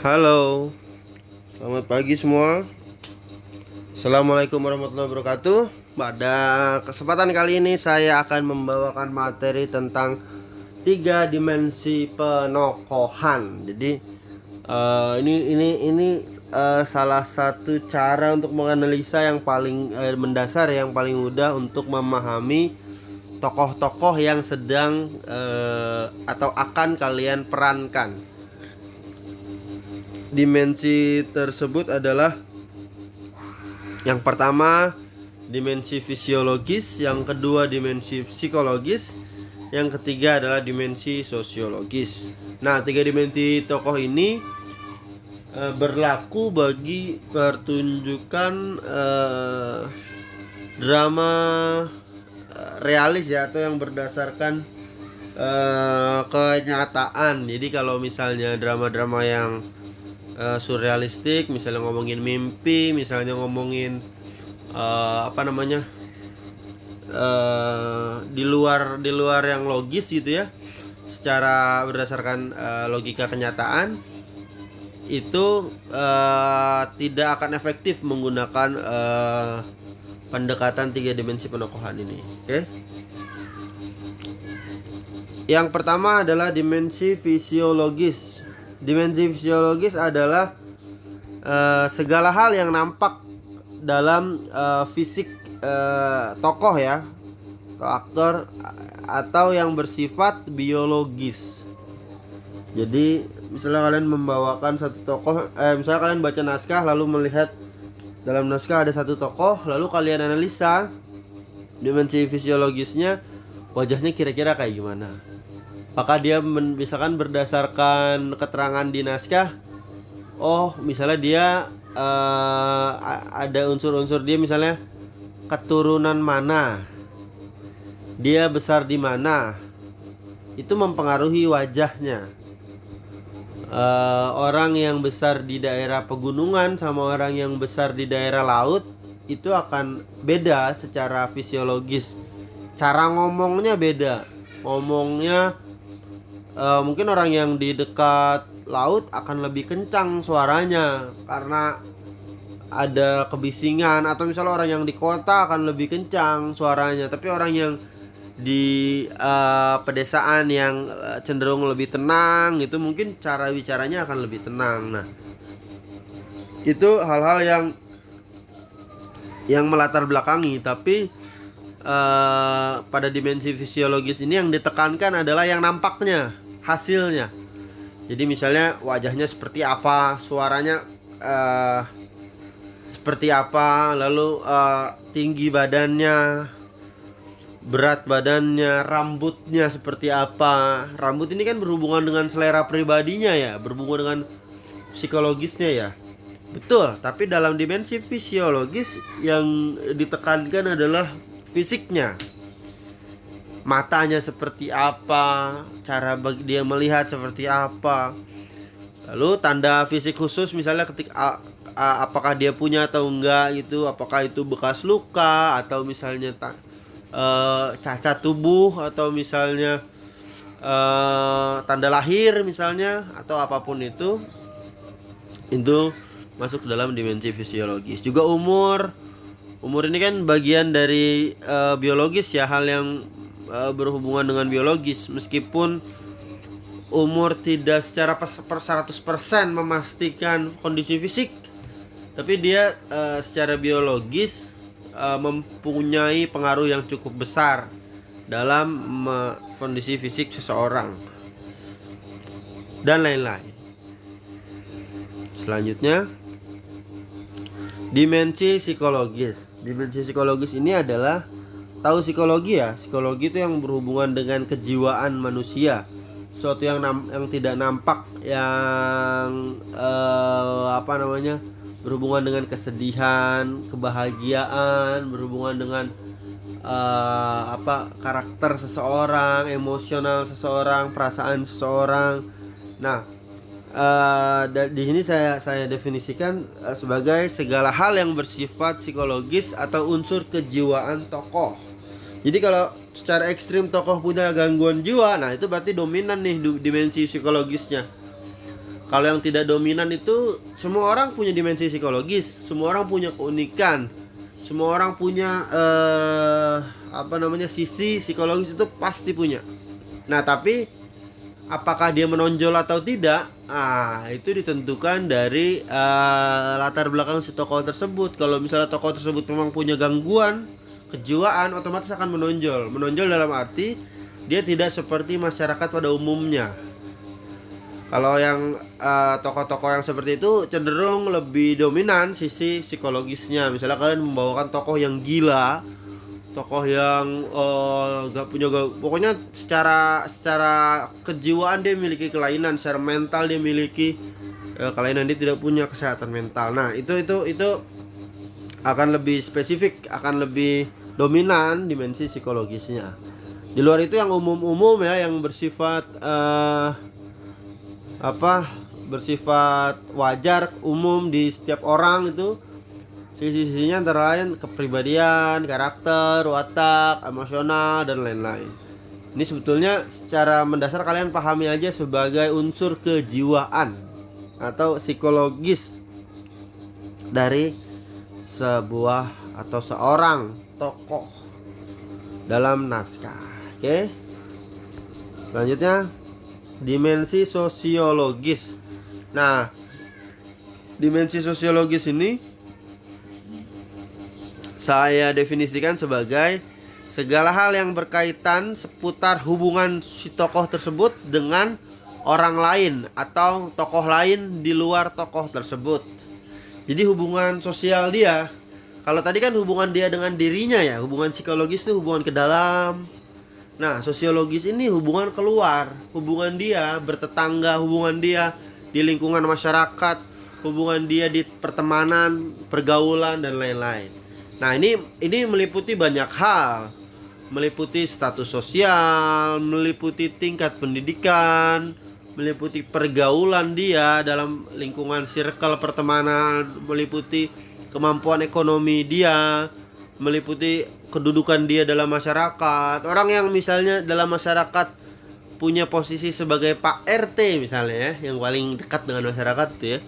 Halo, selamat pagi semua. Assalamualaikum warahmatullahi wabarakatuh. Pada kesempatan kali ini saya akan membawakan materi tentang tiga dimensi penokohan. Jadi ini salah satu cara untuk menganalisa yang paling mendasar, yang paling mudah untuk memahami tokoh-tokoh yang sedang atau akan kalian perankan. Dimensi tersebut adalah yang pertama dimensi fisiologis, yang kedua dimensi psikologis, yang ketiga adalah dimensi sosiologis. Nah, tiga dimensi tokoh ini berlaku bagi pertunjukan drama realis ya, atau yang berdasarkan kenyataan. Jadi kalau misalnya drama-drama yang surrealistik, misalnya ngomongin mimpi, misalnya ngomongin di luar yang logis gitu ya, secara berdasarkan logika kenyataan, itu tidak akan efektif menggunakan pendekatan tiga dimensi penokohan ini. Oke. Yang pertama adalah dimensi fisiologis. Dimensi fisiologis adalah segala hal yang nampak dalam fisik tokoh ya, atau aktor, atau yang bersifat biologis. Jadi misalnya kalian membawakan satu tokoh, misalnya kalian baca naskah lalu melihat dalam naskah ada satu tokoh, lalu kalian analisa dimensi fisiologisnya, wajahnya kira-kira kayak gimana. Apakah dia misalkan berdasarkan keterangan di naskah, oh misalnya dia ada unsur-unsur dia, misalnya keturunan mana, dia besar di mana, itu mempengaruhi wajahnya. Orang yang besar di daerah pegunungan sama orang yang besar di daerah laut itu akan beda secara fisiologis. Cara ngomongnya beda. Ngomongnya mungkin orang yang di dekat laut akan lebih kencang suaranya karena ada kebisingan, atau misalnya orang yang di kota akan lebih kencang suaranya, tapi orang yang di pedesaan yang cenderung lebih tenang itu mungkin cara bicaranya akan lebih tenang. Nah, itu hal-hal yang melatar belakangi, tapi pada dimensi fisiologis ini yang ditekankan adalah yang nampaknya, hasilnya. Jadi misalnya wajahnya seperti apa, suaranya seperti apa, lalu tinggi badannya, berat badannya, rambutnya seperti apa. Rambut ini kan berhubungan dengan selera pribadinya ya, berhubungan dengan psikologisnya ya. Betul, tapi dalam dimensi fisiologis yang ditekankan adalah fisiknya. Matanya seperti apa, cara dia melihat seperti apa. Lalu tanda fisik khusus, misalnya ketika apakah dia punya atau enggak gitu, apakah itu bekas luka, atau misalnya cacat tubuh, atau misalnya tanda lahir misalnya, atau apapun itu masuk ke dalam dimensi fisiologis. Juga umur ini kan bagian dari biologis ya, hal yang berhubungan dengan biologis. Meskipun umur tidak secara 100% memastikan kondisi fisik, tapi dia secara biologis mempunyai pengaruh yang cukup besar dalam kondisi fisik seseorang dan lain-lain. Selanjutnya, dimensi psikologis. Dimensi psikologis ini adalah, tahu psikologi ya, psikologi itu yang berhubungan dengan kejiwaan manusia, sesuatu yang tidak nampak, yang berhubungan dengan kesedihan, kebahagiaan, berhubungan dengan karakter seseorang, emosional seseorang, perasaan seseorang. Nah, di sini saya definisikan sebagai segala hal yang bersifat psikologis atau unsur kejiwaan tokoh. Jadi kalau secara ekstrim tokoh punya gangguan jiwa, nah itu berarti dominan nih dimensi psikologisnya. Kalau yang tidak dominan itu semua orang punya dimensi psikologis, semua orang punya keunikan, semua orang punya sisi psikologis itu pasti punya. Nah, tapi apakah dia menonjol atau tidak? Itu ditentukan dari latar belakang si tokoh tersebut. Kalau misalnya tokoh tersebut memang punya gangguan kejiwaan, otomatis akan menonjol. Menonjol dalam arti dia tidak seperti masyarakat pada umumnya. Kalau yang tokoh-tokoh yang seperti itu cenderung lebih dominan sisi psikologisnya. Misalnya kalian membawakan tokoh yang gila, tokoh yang pokoknya secara kejiwaan dia memiliki kelainan, secara mental dia memiliki kelainan, dia tidak punya kesehatan mental. Nah, itu akan lebih spesifik, akan lebih dominan dimensi psikologisnya. Di luar itu yang umum-umum ya, yang bersifat bersifat wajar, umum di setiap orang, itu sisi-sisinya antara lain kepribadian, karakter, watak, emosional, dan lain-lain. Ini sebetulnya secara mendasar kalian pahami aja sebagai unsur kejiwaan atau psikologis dari sebuah atau seorang tokoh dalam naskah. Oke. Selanjutnya, dimensi sosiologis. Nah, dimensi sosiologis ini saya definisikan sebagai segala hal yang berkaitan seputar hubungan si tokoh tersebut dengan orang lain atau tokoh lain di luar tokoh tersebut. Jadi hubungan sosial dia, kalau tadi kan hubungan dia dengan dirinya ya, hubungan psikologis itu hubungan ke dalam. Nah, sosiologis ini hubungan keluar, hubungan dia bertetangga, hubungan dia di lingkungan masyarakat, hubungan dia di pertemanan, pergaulan, dan lain-lain. Nah, ini meliputi banyak hal, meliputi status sosial, meliputi tingkat pendidikan, meliputi pergaulan dia dalam lingkungan circle pertemanan, meliputi kemampuan ekonomi dia, meliputi kedudukan dia dalam masyarakat. Orang yang misalnya dalam masyarakat punya posisi sebagai Pak RT misalnya ya, yang paling dekat dengan masyarakat itu ya,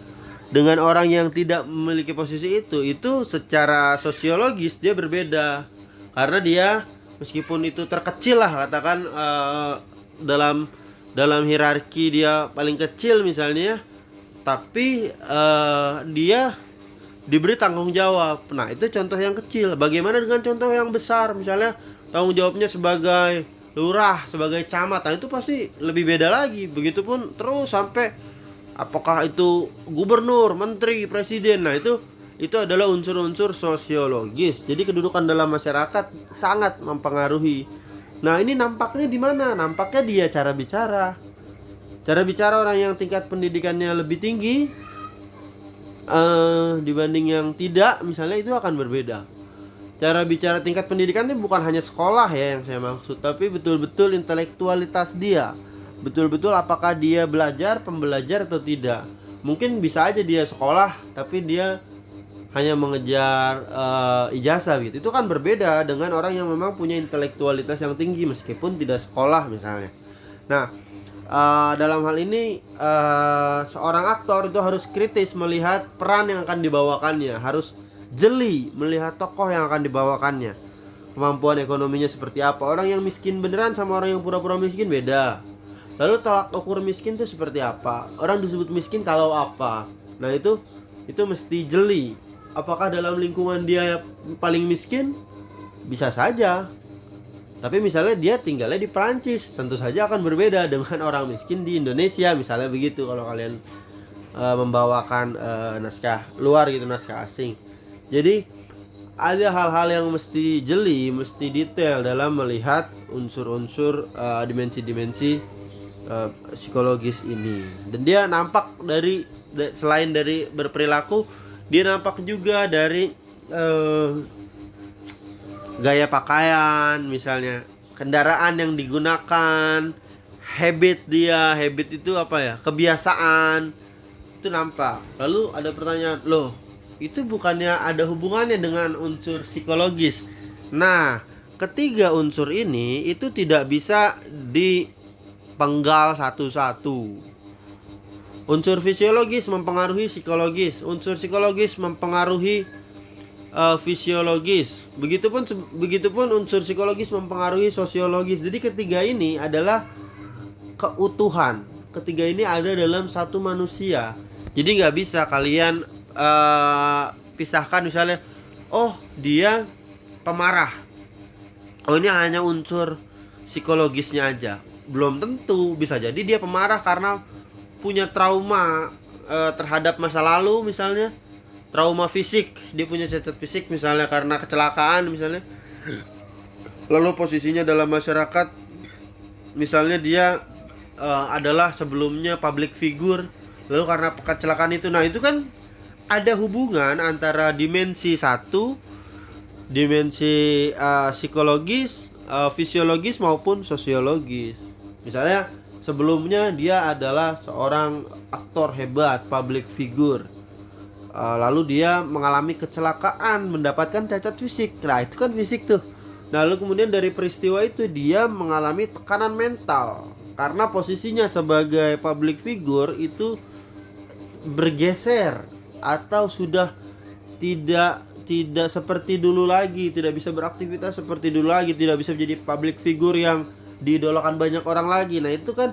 dengan orang yang tidak memiliki posisi itu secara sosiologis dia berbeda. Karena dia meskipun itu terkecil lah, katakan dalam hierarki dia paling kecil misalnya, tapi dia diberi tanggung jawab. Nah, itu contoh yang kecil. Bagaimana dengan contoh yang besar? Misalnya tanggung jawabnya sebagai lurah, sebagai camat. Nah, itu pasti lebih beda lagi. Begitupun terus sampai apakah itu gubernur, menteri, presiden. Nah, itu adalah unsur-unsur sosiologis. Jadi kedudukan dalam masyarakat sangat mempengaruhi. Nah, ini nampaknya di mana? Nampaknya dia cara bicara. Cara bicara orang yang tingkat pendidikannya lebih tinggi dibanding yang tidak, misalnya, itu akan berbeda. Cara bicara tingkat pendidikan itu bukan hanya sekolah ya yang saya maksud, tapi betul-betul intelektualitas dia. Betul-betul apakah dia belajar, pembelajar atau tidak. Mungkin bisa aja dia sekolah tapi dia hanya mengejar ijazah gitu. Itu kan berbeda dengan orang yang memang punya intelektualitas yang tinggi meskipun tidak sekolah misalnya. Nah, dalam hal ini seorang aktor itu harus kritis melihat peran yang akan dibawakannya, harus jeli melihat tokoh yang akan dibawakannya, kemampuan ekonominya seperti apa. Orang yang miskin beneran sama orang yang pura-pura miskin beda. Lalu tolak ukur miskin itu seperti apa, orang disebut miskin kalau apa. Nah, itu mesti jeli. Apakah dalam lingkungan dia paling miskin? Bisa saja. Tapi misalnya dia tinggalnya di Perancis, tentu saja akan berbeda dengan orang miskin di Indonesia, misalnya begitu kalau kalian membawakan naskah luar gitu, naskah asing. Jadi ada hal-hal yang mesti jeli, mesti detail dalam melihat unsur-unsur dimensi-dimensi psikologis ini. Dan dia nampak selain dari berperilaku, dia nampak juga dari gaya pakaian, misalnya kendaraan yang digunakan, habit itu apa ya, kebiasaan, itu nampak. Lalu ada pertanyaan, loh itu bukannya ada hubungannya dengan unsur psikologis? Nah, ketiga unsur ini itu tidak bisa dipenggal satu-satu. Unsur fisiologis mempengaruhi psikologis, unsur psikologis mempengaruhi fisiologis. Begitupun unsur psikologis mempengaruhi sosiologis. Jadi ketiga ini adalah keutuhan. Ketiga ini ada dalam satu manusia. Jadi nggak bisa kalian pisahkan misalnya, oh dia pemarah, oh ini hanya unsur psikologisnya aja. Belum tentu, bisa jadi dia pemarah karena punya trauma terhadap masa lalu, misalnya trauma fisik, dia punya cacat fisik misalnya karena kecelakaan misalnya, lalu posisinya dalam masyarakat misalnya dia adalah sebelumnya public figure, lalu karena kecelakaan itu, nah itu kan ada hubungan antara dimensi satu, dimensi psikologis, fisiologis maupun sosiologis. Misalnya sebelumnya dia adalah seorang aktor hebat, public figure, lalu dia mengalami kecelakaan, mendapatkan cacat fisik. Nah itu kan fisik tuh. Nah lalu kemudian dari peristiwa itu dia mengalami tekanan mental karena posisinya sebagai public figure itu bergeser atau sudah tidak seperti dulu lagi, tidak bisa beraktivitas seperti dulu lagi, tidak bisa menjadi public figure yang diidolakan banyak orang lagi. Nah itu kan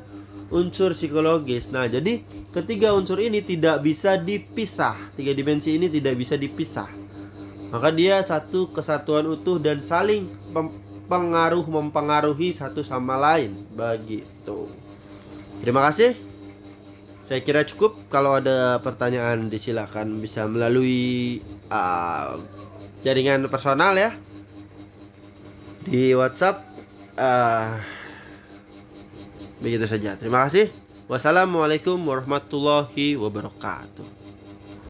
unsur psikologis. Nah jadi ketiga unsur ini tidak bisa dipisah, tiga dimensi ini tidak bisa dipisah, maka dia satu kesatuan utuh dan saling mempengaruhi satu sama lain. Begitu. Terima kasih. Saya kira cukup. Kalau ada pertanyaan disilakan bisa melalui jaringan personal ya, di WhatsApp. Begitu saja. Terima kasih. Wassalamualaikum warahmatullahi wabarakatuh.